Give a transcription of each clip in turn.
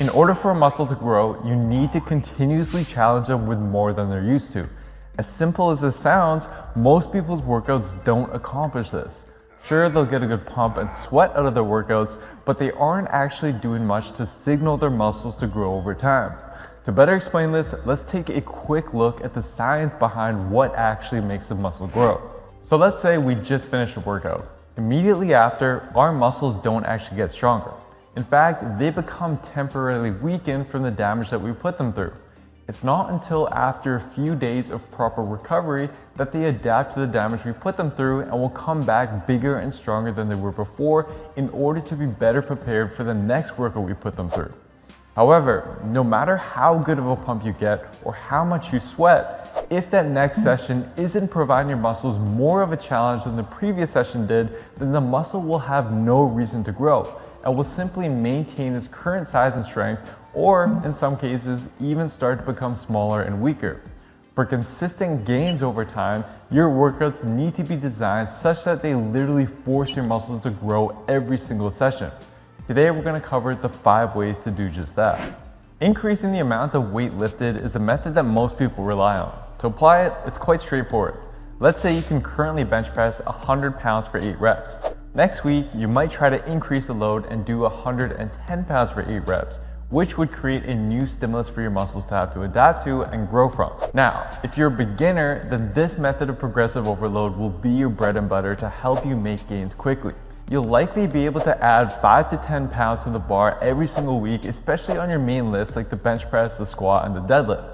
In order for a muscle to grow, you need to continuously challenge them with more than they're used to. As simple as this sounds, most people's workouts don't accomplish this. Sure, they'll get a good pump and sweat out of their workouts, but they aren't actually doing much to signal their muscles to grow over time. To better explain this, let's take a quick look at the science behind what actually makes a muscle grow. So let's say we just finished a workout. Immediately after, our muscles don't actually get stronger. In fact, they become temporarily weakened from the damage that we put them through. It's not until after a few days of proper recovery that they adapt to the damage we put them through and will come back bigger and stronger than they were before in order to be better prepared for the next workout we put them through. However, no matter how good of a pump you get or how much you sweat, if that next session isn't providing your muscles more of a challenge than the previous session did, then the muscle will have no reason to grow and will simply maintain its current size and strength, or in some cases, even start to become smaller and weaker. For consistent gains over time, your workouts need to be designed such that they literally force your muscles to grow every single session. Today, we're going to cover the 5 ways to do just that. Increasing the amount of weight lifted is a method that most people rely on. To apply it, it's quite straightforward. Let's say you can currently bench press 100 pounds for 8 reps. Next week, you might try to increase the load and do 110 pounds for 8 reps, which would create a new stimulus for your muscles to have to adapt to and grow from. Now, if you're a beginner, then this method of progressive overload will be your bread and butter to help you make gains quickly. You'll likely be able to add 5 to 10 pounds to the bar every single week, especially on your main lifts like the bench press, the squat, and the deadlift.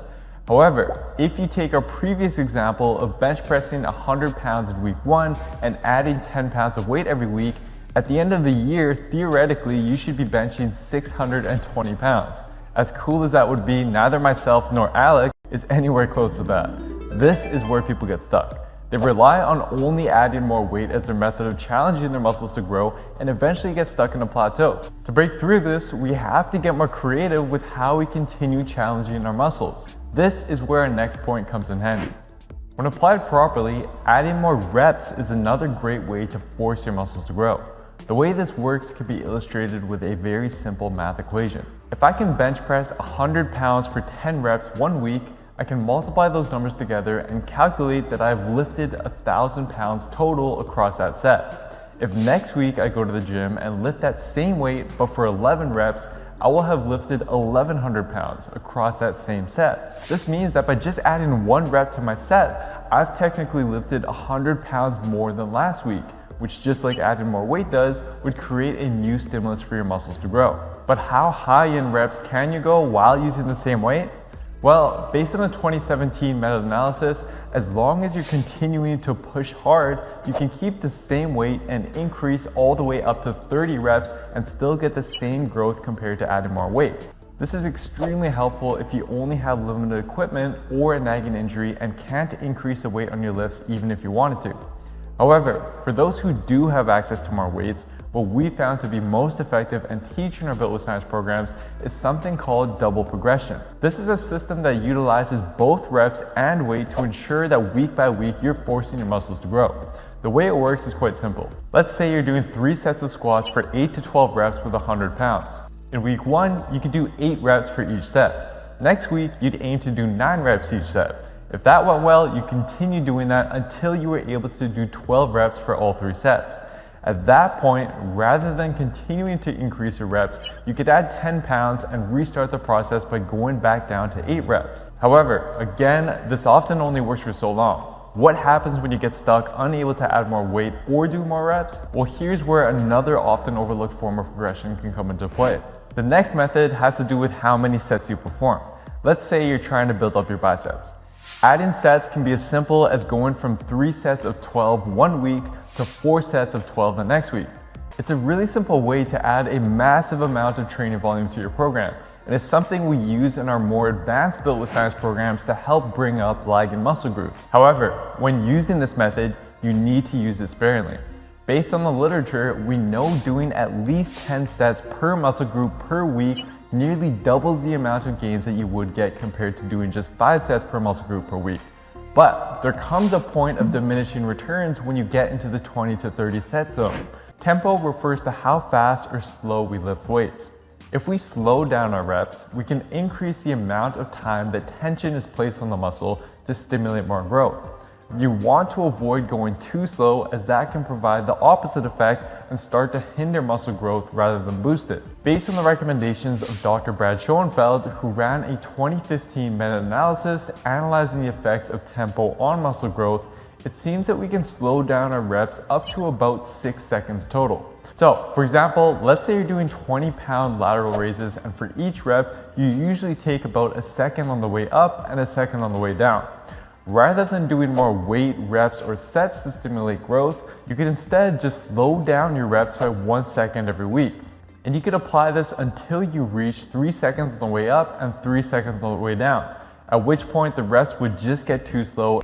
However, if you take our previous example of bench pressing 100 pounds in week 1 and adding 10 pounds of weight every week, at the end of the year, theoretically, you should be benching 620 pounds. As cool as that would be, neither myself nor Alex is anywhere close to that. This is where people get stuck. They rely on only adding more weight as their method of challenging their muscles to grow and eventually get stuck in a plateau. To break through this, we have to get more creative with how we continue challenging our muscles. This is where our next point comes in handy. When applied properly, adding more reps is another great way to force your muscles to grow. The way this works can be illustrated with a very simple math equation. If I can bench press 100 pounds for 10 reps one week, I can multiply those numbers together and calculate that I've lifted 1,000 pounds total across that set. If next week I go to the gym and lift that same weight but for 11 reps, I will have lifted 1,100 pounds across that same set. This means that by just adding 1 rep to my set, I've technically lifted 100 pounds more than last week, which, just like adding more weight does, would create a new stimulus for your muscles to grow. But how high in reps can you go while using the same weight? Well, based on a 2017 meta-analysis, as long as you're continuing to push hard, you can keep the same weight and increase all the way up to 30 reps and still get the same growth compared to adding more weight. This is extremely helpful if you only have limited equipment or a nagging injury and can't increase the weight on your lifts even if you wanted to. However, for those who do have access to more weights, what we found to be most effective and teach in our Built with Science programs is something called double progression. This is a system that utilizes both reps and weight to ensure that week by week you're forcing your muscles to grow. The way it works is quite simple. Let's say you're doing 3 sets of squats for 8 to 12 reps with 100 pounds. In week 1, you could do 8 reps for each set. Next week, you'd aim to do 9 reps each set. If that went well, you continue doing that until you were able to do 12 reps for all 3 sets. At that point, rather than continuing to increase your reps, you could add 10 pounds and restart the process by going back down to 8 reps. However, again, this often only works for so long. What happens when you get stuck, unable to add more weight or do more reps? Well, here's where another often overlooked form of progression can come into play. The next method has to do with how many sets you perform. Let's say you're trying to build up your biceps. Adding sets can be as simple as going from 3 sets of 12 one week to 4 sets of 12 the next week. It's a really simple way to add a massive amount of training volume to your program, and it's something we use in our more advanced Built with Science programs to help bring up lagging muscle groups. However, when using this method, you need to use it sparingly. Based on the literature, we know doing at least 10 sets per muscle group per week nearly doubles the amount of gains that you would get compared to doing just 5 sets per muscle group per week. But there comes a point of diminishing returns when you get into the 20 to 30 set zone. Tempo refers to how fast or slow we lift weights. If we slow down our reps, we can increase the amount of time that tension is placed on the muscle to stimulate more growth. You want to avoid going too slow, as that can provide the opposite effect and start to hinder muscle growth rather than boost it. Based on the recommendations of Dr. Brad Schoenfeld, who ran a 2015 meta-analysis analyzing the effects of tempo on muscle growth, it seems that we can slow down our reps up to about 6 seconds total. So, for example, let's say you're doing 20-pound lateral raises, and for each rep, you usually take about a second on the way up and a second on the way down. Rather than doing more weight, reps, or sets to stimulate growth, you could instead just slow down your reps by 1 second every week. And you could apply this until you reach 3 seconds on the way up and 3 seconds on the way down, at which point the reps would just get too slow